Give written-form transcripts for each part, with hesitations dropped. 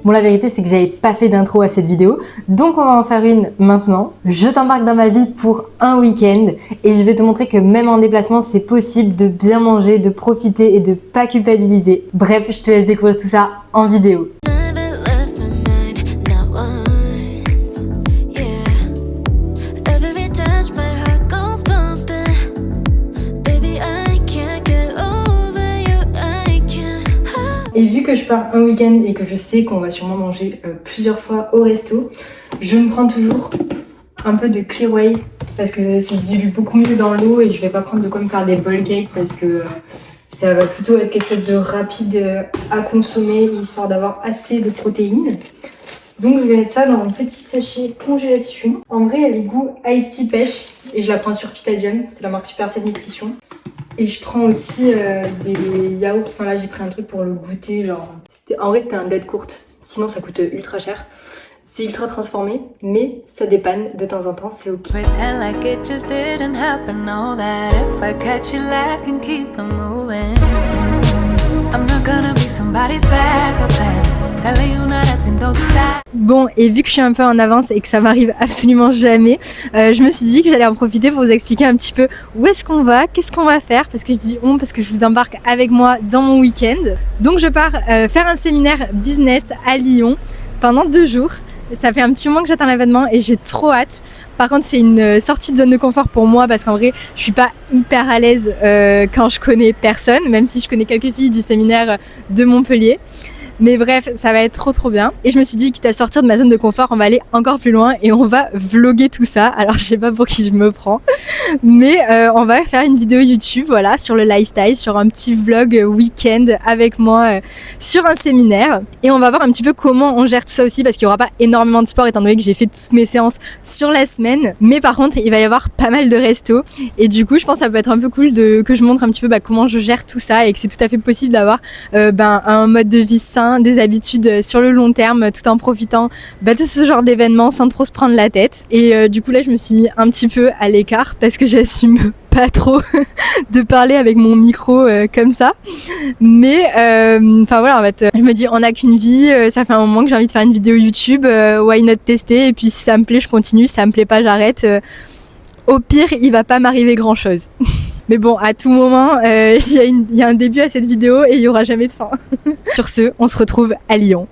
Bon, la vérité, c'est que j'avais pas fait d'intro à cette vidéo, donc on va en faire une maintenant. Je t'embarque dans ma vie pour un week-end et je vais te montrer que même en déplacement, c'est possible de bien manger, de profiter et de pas culpabiliser. Bref, je te laisse découvrir tout ça en vidéo. Et vu que je pars un week-end et que je sais qu'on va sûrement manger plusieurs fois au resto, je me prends toujours un peu de Clearway parce que c'est dilue beaucoup mieux dans l'eau et je vais pas prendre de quoi me faire des bowl cakes parce que ça va plutôt être quelque chose de rapide à consommer histoire d'avoir assez de protéines. Donc je vais mettre ça dans un petit sachet congélation. En vrai elle est goût Iced Tea Pêche et je la prends sur Phytadium, c'est la marque Super Set Nutrition. Et je prends aussi des yaourts, enfin là j'ai pris un truc pour le goûter, genre... En vrai c'était un dead court, sinon ça coûte ultra cher. C'est ultra transformé, mais ça dépanne de temps en temps, c'est ok. Pretend like it just didn't happen, know that if I catch you lacking, keep it moving. I'm not gonna be somebody's backup plan. Telling you not asking, don't do that. Bon, et vu que je suis un peu en avance et que ça m'arrive absolument jamais, je me suis dit que j'allais en profiter pour vous expliquer un petit peu où est-ce qu'on va, qu'est-ce qu'on va faire, parce que je dis on, parce que je vous embarque avec moi dans mon week-end. Donc je pars faire un séminaire business à Lyon pendant 2 jours. Ça fait un petit moment que j'attends l'événement et j'ai trop hâte. Par contre, c'est une sortie de zone de confort pour moi parce qu'en vrai, je suis pas hyper à l'aise quand je connais personne, même si je connais quelques filles du séminaire de Montpellier. Mais bref, ça va être trop bien. Et je me suis dit, quitte à sortir de ma zone de confort, on va aller encore plus loin et on va vlogger tout ça. Alors, je sais pas pour qui je me prends, mais on va faire une vidéo YouTube, voilà, sur le lifestyle, sur un petit vlog week-end avec moi sur un séminaire. Et on va voir un petit peu comment on gère tout ça aussi parce qu'il y aura pas énormément de sport étant donné que j'ai fait toutes mes séances sur la semaine. Mais par contre, il va y avoir pas mal de restos. Et du coup, je pense que ça peut être un peu cool que je montre un petit peu comment je gère tout ça et que c'est tout à fait possible d'avoir un mode de vie sain, des habitudes sur le long terme tout en profitant de ce genre d'événements sans trop se prendre la tête. Et du coup là je me suis mis un petit peu à l'écart parce que j'assume pas trop de parler avec mon micro comme ça, mais enfin voilà, en fait je me dis on n'a qu'une vie, ça fait un moment que j'ai envie de faire une vidéo YouTube, why not tester, et puis si ça me plaît je continue, si ça me plaît pas j'arrête, au pire il va pas m'arriver grand chose. Mais bon, à tout moment, il y a un début à cette vidéo et il y aura jamais de fin. Sur ce, on se retrouve à Lyon.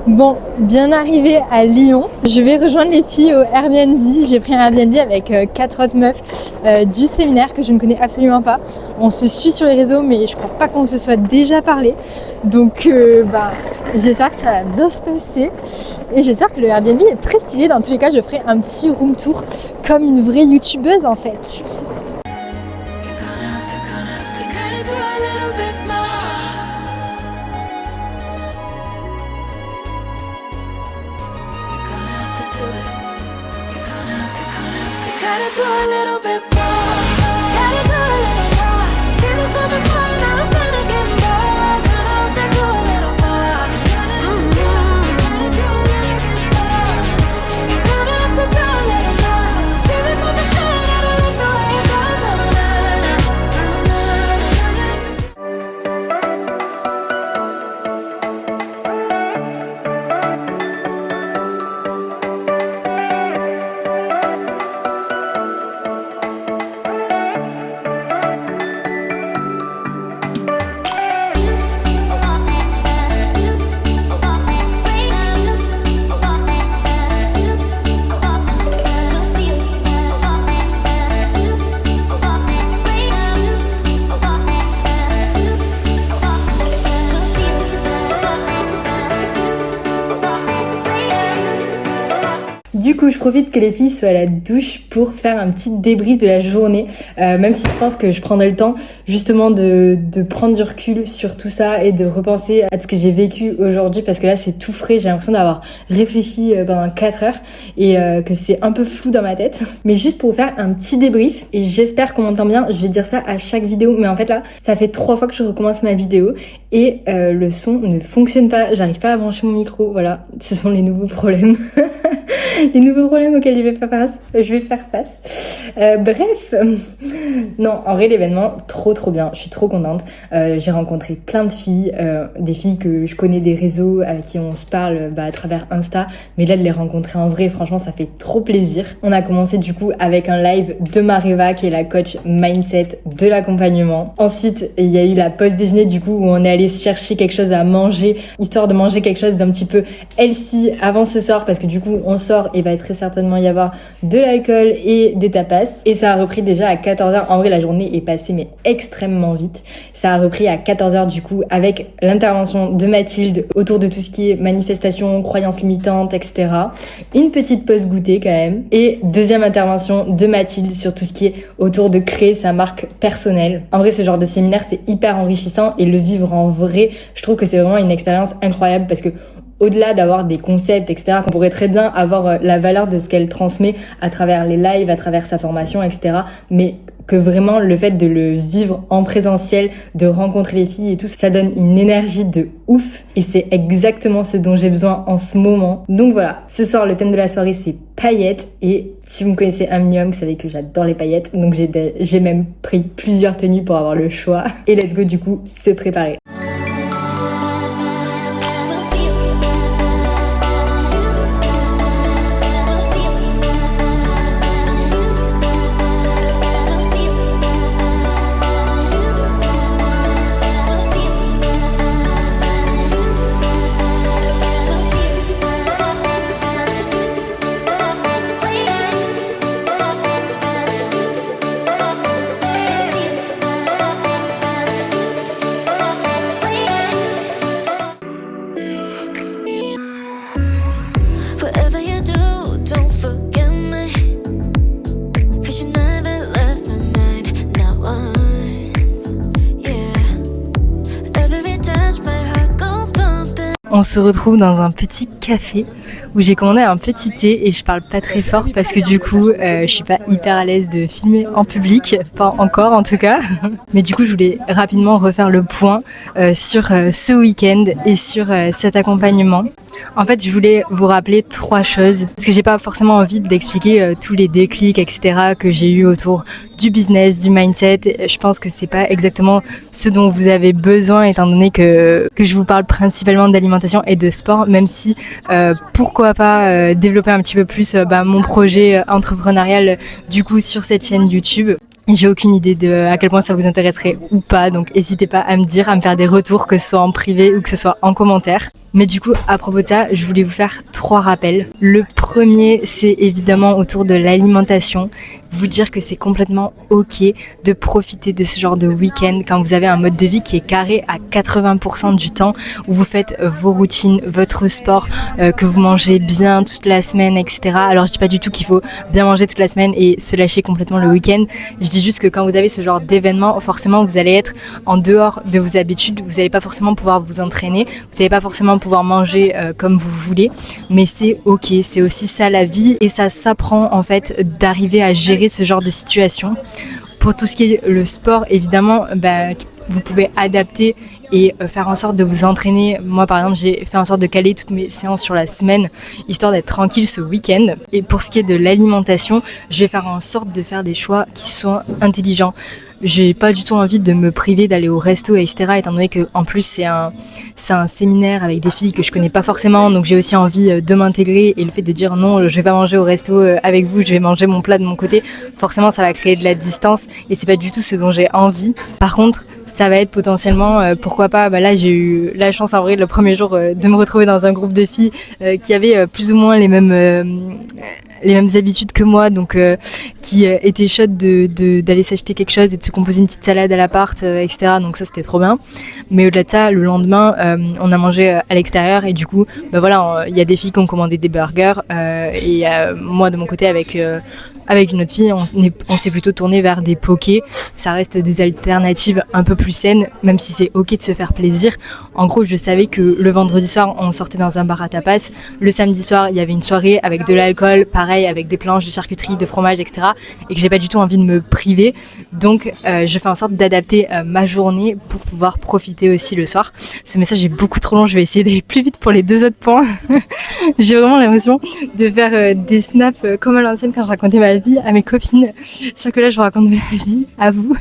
Bon, bien arrivé à Lyon, je vais rejoindre les filles au Airbnb. J'ai pris un Airbnb avec 4 autres meufs du séminaire que je ne connais absolument pas. On se suit sur les réseaux, mais je crois pas qu'on se soit déjà parlé. Donc j'espère que ça va bien se passer. Et j'espère que le Airbnb est très stylé. Dans tous les cas, je ferai un petit room tour comme une vraie youtubeuse en fait. Gotta do a little bit more. Gotta do a little more. See this one before, now I'm gonna get more. Gonna have to do a little more. You gotta do a little more. You gotta have to do a little more. See this one for sure, I don't like the way it goes on. Du coup, je profite que les filles soient à la douche pour faire un petit débrief de la journée, même si je pense que je prendrai le temps justement de prendre du recul sur tout ça et de repenser à ce que j'ai vécu aujourd'hui, parce que là c'est tout frais, j'ai l'impression d'avoir réfléchi pendant 4 heures et que c'est un peu flou dans ma tête. Mais juste pour vous faire un petit débrief, et j'espère qu'on m'entend bien, je vais dire ça à chaque vidéo, mais en fait là, ça fait 3 fois que je recommence ma vidéo et le son ne fonctionne pas, j'arrive pas à brancher mon micro, voilà, ce sont les nouveaux problèmes. les nouveaux problèmes auxquels je vais faire face. Bref, non, en vrai l'événement trop bien, je suis trop contente. J'ai rencontré plein de filles, des filles que je connais des réseaux, avec qui on se parle à travers Insta, mais là de les rencontrer en vrai, franchement ça fait trop plaisir. On a commencé du coup avec un live de Mareva qui est la coach mindset de l'accompagnement. Ensuite il y a eu la pause déjeuner du coup où on est allé chercher quelque chose à manger, histoire de manger quelque chose d'un petit peu healthy avant ce soir, parce que du coup on sort et va très certainement y avoir de l'alcool et des tapas. Et ça a repris déjà à 14h. En vrai la journée est passée mais extrêmement vite. Ça a repris à 14h du coup avec l'intervention de Mathilde autour de tout ce qui est manifestation, croyances limitantes, etc. Une petite pause goûter quand même. Et deuxième intervention de Mathilde sur tout ce qui est autour de créer sa marque personnelle. En vrai ce genre de séminaire c'est hyper enrichissant et le vivre en vrai, je trouve que c'est vraiment une expérience incroyable parce que au-delà d'avoir des concepts, etc., qu'on pourrait très bien avoir la valeur de ce qu'elle transmet à travers les lives, à travers sa formation, etc., mais que vraiment le fait de le vivre en présentiel, de rencontrer les filles et tout, ça donne une énergie de ouf et c'est exactement ce dont j'ai besoin en ce moment. Donc voilà, ce soir le thème de la soirée c'est paillettes et si vous me connaissez un minimum, vous savez que j'adore les paillettes, donc j'ai même pris plusieurs tenues pour avoir le choix et let's go du coup se préparer. Whatever you do, don't forget me. 'Cause you never left my mind, not once. Yeah. Every touch, my heart goes bumping. On se retrouve dans un petit café où j'ai commandé un petit thé et je parle pas très fort parce que du coup je suis pas hyper à l'aise de filmer en public, pas encore en tout cas. Mais du coup je voulais rapidement refaire le point sur ce week-end et sur cet accompagnement. En fait je voulais vous rappeler 3 choses parce que j'ai pas forcément envie d'expliquer tous les déclics etc que j'ai eu autour du business, du mindset. Je pense que c'est pas exactement ce dont vous avez besoin étant donné que je vous parle principalement d'alimentation et de sport, même si pourquoi pas développer un petit peu plus mon projet entrepreneurial du coup sur cette chaîne YouTube. J'ai aucune idée de à quel point ça vous intéresserait ou pas, donc n'hésitez pas à me dire, à me faire des retours, que ce soit en privé ou que ce soit en commentaire. Mais du coup, à propos de ça, je voulais vous faire 3 rappels. Le premier, c'est évidemment autour de l'alimentation. Vous dire que c'est complètement ok de profiter de ce genre de week-end quand vous avez un mode de vie qui est carré à 80% du temps, où vous faites vos routines, votre sport, que vous mangez bien toute la semaine, etc. Alors je dis pas du tout qu'il faut bien manger toute la semaine et se lâcher complètement le week-end. Je dis juste que quand vous avez ce genre d'événement, forcément vous allez être en dehors de vos habitudes, vous n'allez pas forcément pouvoir vous entraîner, vous n'allez pas forcément pouvoir manger comme vous voulez, mais c'est ok, c'est aussi ça la vie et ça s'apprend en fait d'arriver à gérer ce genre de situation. Pour tout ce qui est le sport, évidemment, vous pouvez adapter et faire en sorte de vous entraîner. Moi par exemple j'ai fait en sorte de caler toutes mes séances sur la semaine histoire d'être tranquille ce week-end. Et pour ce qui est de l'alimentation, je vais faire en sorte de faire des choix qui sont intelligents. J'ai pas du tout envie de me priver d'aller au resto, etc. étant donné que en plus c'est un séminaire avec des filles que je connais pas forcément, donc j'ai aussi envie de m'intégrer et le fait de dire non, je vais pas manger au resto avec vous, je vais manger mon plat de mon côté, forcément ça va créer de la distance et c'est pas du tout ce dont j'ai envie. Par contre, ça va être potentiellement, pourquoi pas, là j'ai eu la chance en vrai le premier jour de me retrouver dans un groupe de filles qui avaient plus ou moins les mêmes habitudes que moi, donc qui étaient chaudes d'aller s'acheter quelque chose et de se composer une petite salade à l'appart, etc. Donc ça c'était trop bien. Mais au-delà de ça, le lendemain, on a mangé à l'extérieur et du coup, il y a des filles qui ont commandé des burgers et moi de mon côté avec avec une autre fille, on s'est plutôt tourné vers des pokés. Ça reste des alternatives un peu plus saines, même si c'est ok de se faire plaisir. En gros, je savais que le vendredi soir, on sortait dans un bar à tapas. Le samedi soir, il y avait une soirée avec de l'alcool, pareil, avec des planches de charcuterie, de fromage, etc. Et que j'ai pas du tout envie de me priver. Donc, je fais en sorte d'adapter ma journée pour pouvoir profiter aussi le soir. Ce message est beaucoup trop long, je vais essayer d'aller plus vite pour les 2 autres points. J'ai vraiment l'impression de faire des snaps comme à l'ancienne quand je racontais ma vie à mes copines. Sauf que là, je vous raconte ma vie à vous.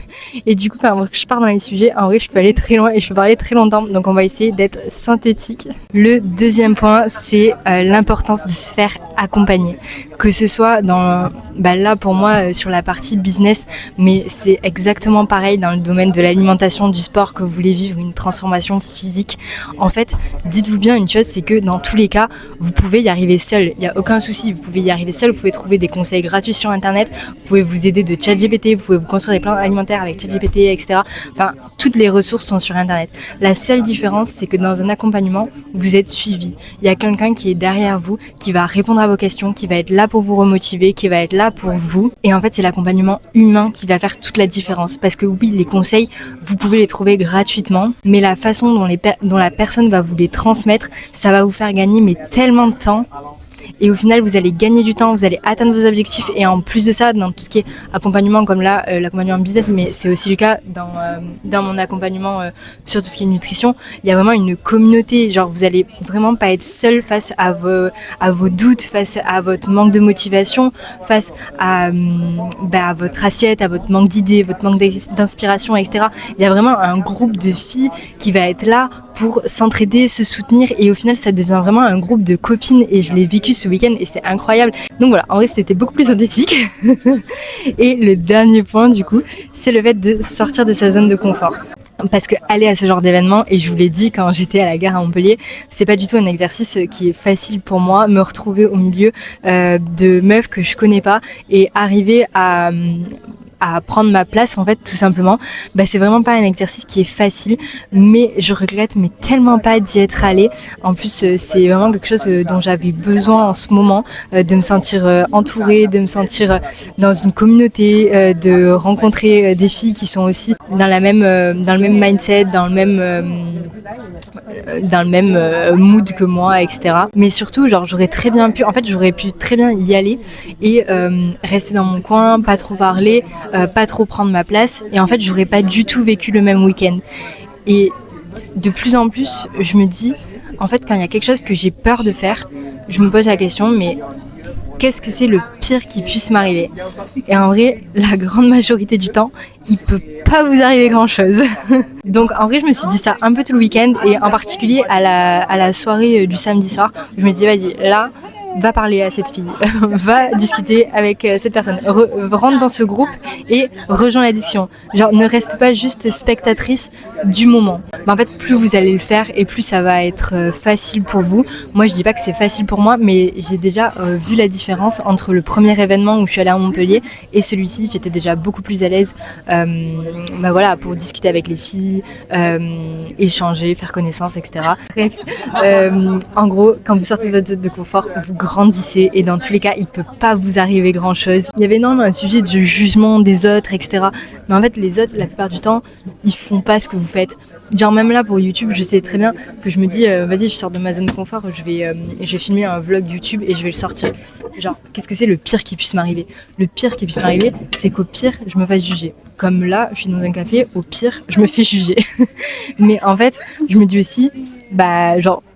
Et du coup, quand je pars dans les sujets, en vrai, je peux aller très loin et je peux parler très longtemps. Donc, on va essayer d'être synthétique. Le deuxième point, c'est l'importance de se faire accompagner. Que ce soit dans, là pour moi, sur la partie business, mais c'est exactement pareil dans le domaine de l'alimentation, du sport, que vous voulez vivre une transformation physique. En fait, dites-vous bien une chose, c'est que dans tous les cas, vous pouvez y arriver seul. Il n'y a aucun souci, vous pouvez y arriver seul. Vous pouvez trouver des conseils gratuits sur Internet. Vous pouvez vous aider de ChatGPT. Vous pouvez vous construire des plans alimentaires avec ChatGPT, etc. Enfin, toutes les ressources sont sur Internet. La seule différence, c'est que dans un accompagnement, vous êtes suivi. Il y a quelqu'un qui est derrière vous, qui va répondre à vos questions, qui va être là pour vous remotiver, qui va être là pour vous. Et en fait, c'est l'accompagnement humain qui va faire toute la différence. Parce que oui, les conseils, vous pouvez les trouver gratuitement, mais la façon dont la personne va vous les transmettre, ça va vous faire gagner mais tellement de temps. Et au final, vous allez gagner du temps, vous allez atteindre vos objectifs. Et en plus de ça, dans tout ce qui est accompagnement, comme là, l'accompagnement business, mais c'est aussi le cas dans mon accompagnement sur tout ce qui est nutrition, il y a vraiment une communauté. Genre, vous allez vraiment pas être seul face à vos doutes, face à votre manque de motivation, face à votre assiette, à votre manque d'idées, votre manque d'inspiration, etc. Il y a vraiment un groupe de filles qui va être là pour s'entraider, se soutenir, et au final ça devient vraiment un groupe de copines, et je l'ai vécu ce week-end et c'est incroyable. Donc voilà, en vrai c'était beaucoup plus synthétique. Et le dernier point du coup, c'est le fait de sortir de sa zone de confort. Parce que aller à ce genre d'événement, et je vous l'ai dit quand j'étais à la gare à Montpellier, c'est pas du tout un exercice qui est facile pour moi. Me retrouver au milieu de meufs que je connais pas et arriver à prendre ma place, en fait, tout simplement, c'est vraiment pas un exercice qui est facile, mais je regrette tellement pas d'y être allée. En plus, c'est vraiment quelque chose dont j'avais besoin en ce moment, de me sentir entourée, de me sentir dans une communauté, de rencontrer des filles qui sont aussi dans le même mindset, dans le même mood que moi, etc. Mais surtout, j'aurais pu très bien y aller et rester dans mon coin, pas trop parler, pas trop prendre ma place, et en fait j'aurais pas du tout vécu le même week-end. Et de plus en plus je me dis, en fait, quand il y a quelque chose que j'ai peur de faire, je me pose la question, mais qu'est-ce que c'est le pire qui puisse m'arriver? Et en vrai, la grande majorité du temps, il peut pas vous arriver grand chose. Donc en vrai, je me suis dit ça un peu tout le week-end, et en particulier à la soirée du samedi soir, je me dis vas-y, là va parler à cette fille, va discuter avec cette personne, rentre dans ce groupe et rejoins la discussion. Ne reste pas juste spectatrice du moment. En fait, plus vous allez le faire et plus ça va être facile pour vous. Moi, je dis pas que c'est facile pour moi, mais j'ai déjà vu la différence entre le premier événement où je suis allée à Montpellier et celui-ci. J'étais déjà beaucoup plus à l'aise pour discuter avec les filles, échanger, faire connaissance, etc. Bref, en gros, quand vous sortez de votre zone de confort, vous grandissez, et dans tous les cas, il peut pas vous arriver grand chose. Il y avait énormément un sujet de jugement des autres, etc. Mais en fait, les autres, la plupart du temps, ils font pas ce que vous faites. Même là pour YouTube, je sais très bien que je me dis, vas-y, je sors de ma zone de confort, je vais filmer un vlog YouTube et je vais le sortir. Qu'est-ce que c'est le pire qui puisse m'arriver? Le pire qui puisse m'arriver, c'est qu'au pire, je me fasse juger. Comme là, je suis dans un café, au pire, je me fais juger. Mais en fait, je me dis aussi,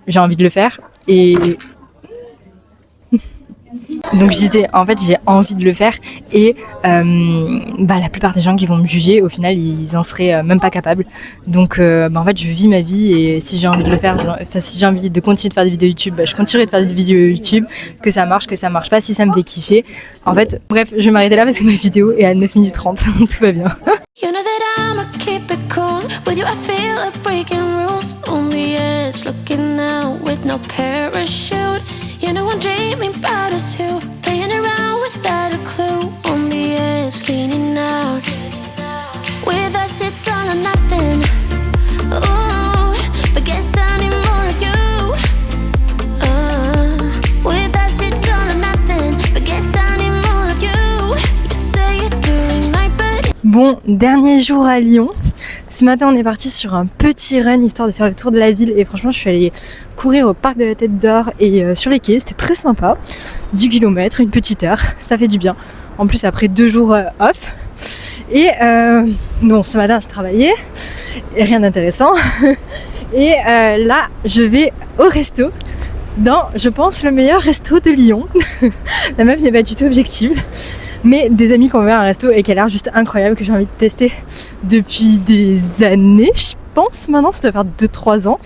j'ai envie de le faire, et donc je disais, en fait, j'ai envie de le faire, et la plupart des gens qui vont me juger, au final, ils en seraient même pas capables. Donc en fait, je vis ma vie, et si j'ai envie de le faire, si j'ai envie de continuer de faire des vidéos YouTube, je continuerai de faire des vidéos YouTube, que ça marche pas, si ça me fait kiffer. En fait, bref, je vais m'arrêter là parce que ma vidéo est à 9 minutes 30, tout va bien. You know that I'ma keep it cool. With you I feel like breaking rules. On the edge, looking out with no parachute. You know I'm dreaming about us two, playing around without a clue. On the edge, leaning out. With us it's all or nothing. Ooh, but guess I need more of you. With us it's all or nothing, but guess I need more of you. Bon, dernier jour à Lyon. Ce matin, on est parti sur un petit run histoire de faire le tour de la ville et franchement, je suis allée courir au parc de la Tête d'Or et sur les quais. C'était très sympa. 10 km, une petite heure, ça fait du bien. En plus, après 2 jours off. Et bon, ce matin, je travaillais et rien d'intéressant. Et là, je vais au resto dans, je pense, le meilleur resto de Lyon. La meuf n'est pas du tout objective. Mais des amis qui ont ouvert un resto et qui a l'air juste incroyable, que j'ai envie de tester depuis des années, je pense maintenant, ça doit faire 2-3 ans.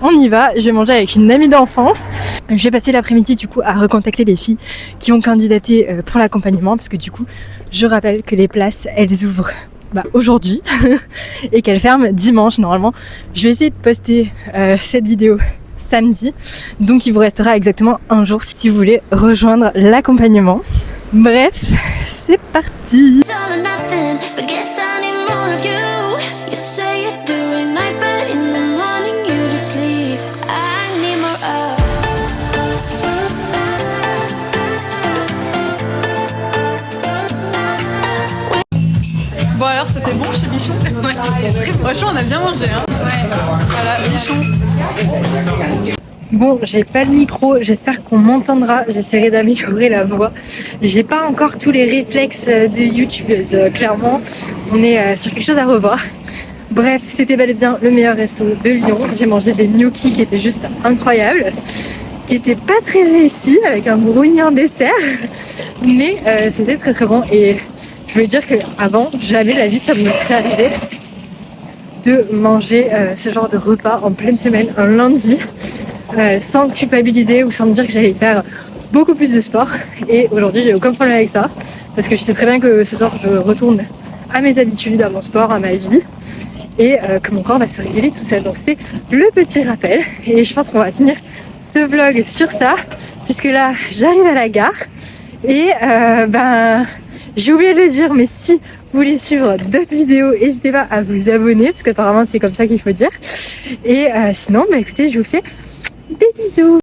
On y va, je vais manger avec une amie d'enfance. Je vais passer l'après-midi du coup à recontacter les filles qui ont candidaté pour l'accompagnement parce que du coup, je rappelle que les places, elles ouvrent aujourd'hui et qu'elles ferment dimanche normalement. Je vais essayer de poster cette vidéo samedi, donc il vous restera exactement un jour si vous voulez rejoindre l'accompagnement. Bref, c'est parti. Bon alors c'était bon chez Bichon. Ouais, très franchement on a bien mangé hein. Ouais. Voilà, Bichon. Bon, j'ai pas le micro, j'espère qu'on m'entendra, j'essaierai d'améliorer la voix. J'ai pas encore tous les réflexes de youtubeuse, clairement, on est sur quelque chose à revoir. Bref, c'était bel et bien le meilleur resto de Lyon. J'ai mangé des gnocchis qui étaient juste incroyables, qui étaient pas très healthy, avec un brownie en dessert, mais c'était très très bon. Et je voulais dire qu'avant, jamais la vie ça me serait arrivé de manger ce genre de repas en pleine semaine, un lundi. Sans culpabiliser ou sans me dire que j'allais faire beaucoup plus de sport. Et aujourd'hui, j'ai aucun problème avec ça parce que je sais très bien que ce soir, je retourne à mes habitudes, à mon sport, à ma vie et que mon corps va se réguler tout seul. Donc c'est le petit rappel et je pense qu'on va finir ce vlog sur ça puisque là, j'arrive à la gare et j'ai oublié de le dire, mais si vous voulez suivre d'autres vidéos, n'hésitez pas à vous abonner parce qu'apparemment c'est comme ça qu'il faut dire. Et sinon, écoutez, je vous fais des bisous.